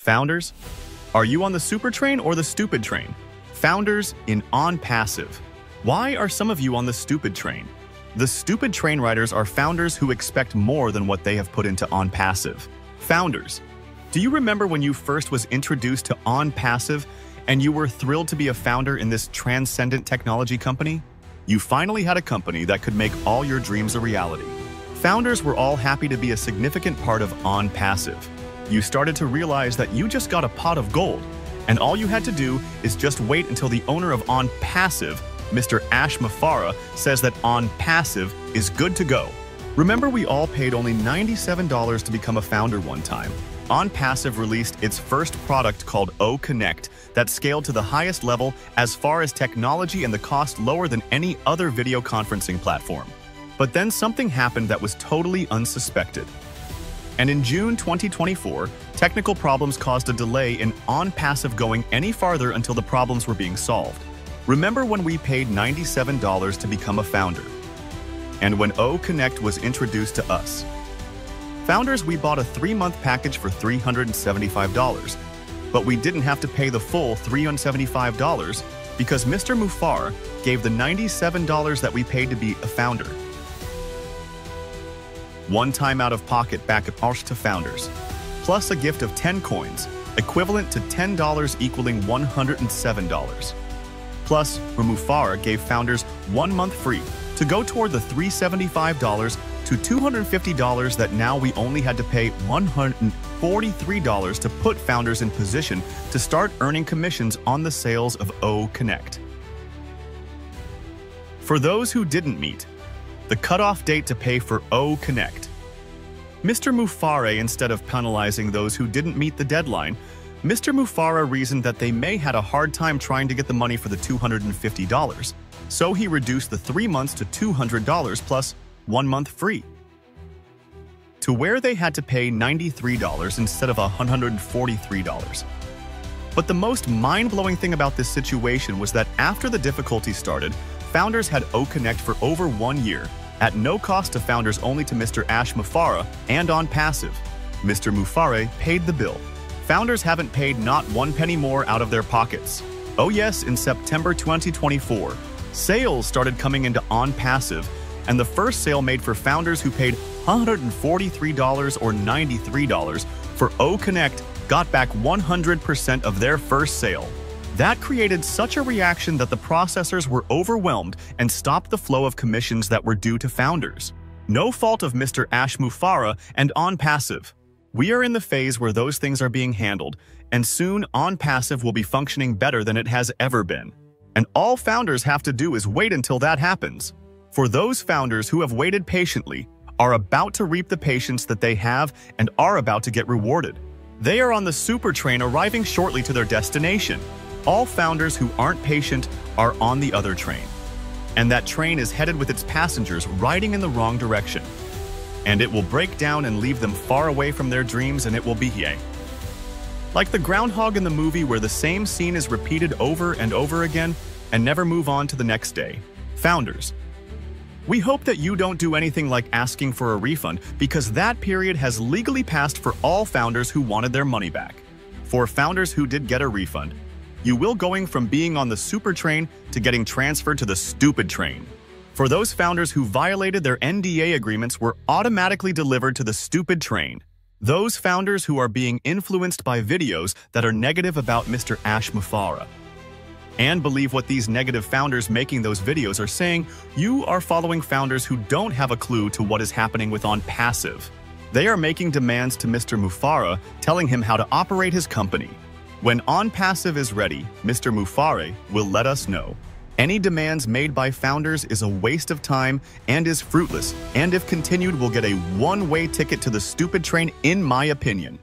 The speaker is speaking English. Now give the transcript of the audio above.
Founders, are you on the super train or the stupid train? Founders in On Passive. Why are some of you on the stupid train? The stupid train riders are founders who expect more than what they have put into On Passive. Founders, do you remember when you first was introduced to On Passive and you were thrilled to be a founder in this transcendent technology company? You finally had a company that could make all your dreams a reality. Founders were all happy to be a significant part of On Passive. You started to realize that you just got a pot of gold, and all you had to do is just wait until the owner of On Passive, Mr. Ash Mafara, says that On Passive is good to go. Remember, we all paid only $97 to become a founder one time. On Passive released its first product called O-Connect that scaled to the highest level as far as technology and the cost lower than any other video conferencing platform. But then something happened that was totally unsuspected. And in June 2024, technical problems caused a delay in On Passive going any farther until the problems were being solved. Remember when we paid $97 to become a founder? And when O-Connect was introduced to us? Founders, we bought a 3-month package for $375, but we didn't have to pay the full $375 because Mr. Mufar gave the $97 that we paid to be a founder. One-time out-of-pocket backup to founders, plus a gift of 10 coins, equivalent to $10 equaling $107. Plus, Mufara gave founders 1 month free to go toward the $375 to $250 that now we only had to pay $143 to put founders in position to start earning commissions on the sales of O-Connect. For those who didn't meet the cutoff date to pay for O-Connect, Mr. Mufara, instead of penalizing those who didn't meet the deadline, Mr. Mufara reasoned that they may had a hard time trying to get the money for the $250, so he reduced the 3 months to $200 plus 1 month free, to where they had to pay $93 instead of $143. But the most mind-blowing thing about this situation was that after the difficulty started, founders had O-Connect for over 1 year, at no cost to founders, only to Mr. Ash Mufara and On Passive. Mr. Mufara paid the bill. Founders haven't paid not 1 penny more out of their pockets. Oh yes, in September 2024, sales started coming into On Passive, and the first sale made for founders who paid $143 or $93 for O-Connect got back 100% of their first sale. That created such a reaction that the processors were overwhelmed and stopped the flow of commissions that were due to founders. No fault of Mr. Ash Mufara and On Passive. We are in the phase where those things are being handled, and soon On Passive will be functioning better than it has ever been. And all founders have to do is wait until that happens. For those founders who have waited patiently, are about to reap the patience that they have and are about to get rewarded. They are on the super train arriving shortly to their destination. All founders who aren't patient are on the other train. And that train is headed with its passengers riding in the wrong direction. And it will break down and leave them far away from their dreams, and it will be here. Like the groundhog in the movie where the same scene is repeated over and over again and never move on to the next day. Founders, we hope that you don't do anything like asking for a refund, because that period has legally passed for all founders who wanted their money back. For founders who did get a refund, you will going from being on the super train to getting transferred to the stupid train. For those founders who violated their NDA agreements were automatically delivered to the stupid train. Those founders who are being influenced by videos that are negative about Mr. Ash Mufara and believe what these negative founders making those videos are saying, you are following founders who don't have a clue to what is happening with On Passive. They are making demands to Mr. Mufara, telling him how to operate his company. When On Passive is ready, Mr. Mufara will let us know. Any demands made by founders is a waste of time and is fruitless, and if continued will get a one-way ticket to the stupid train, in my opinion.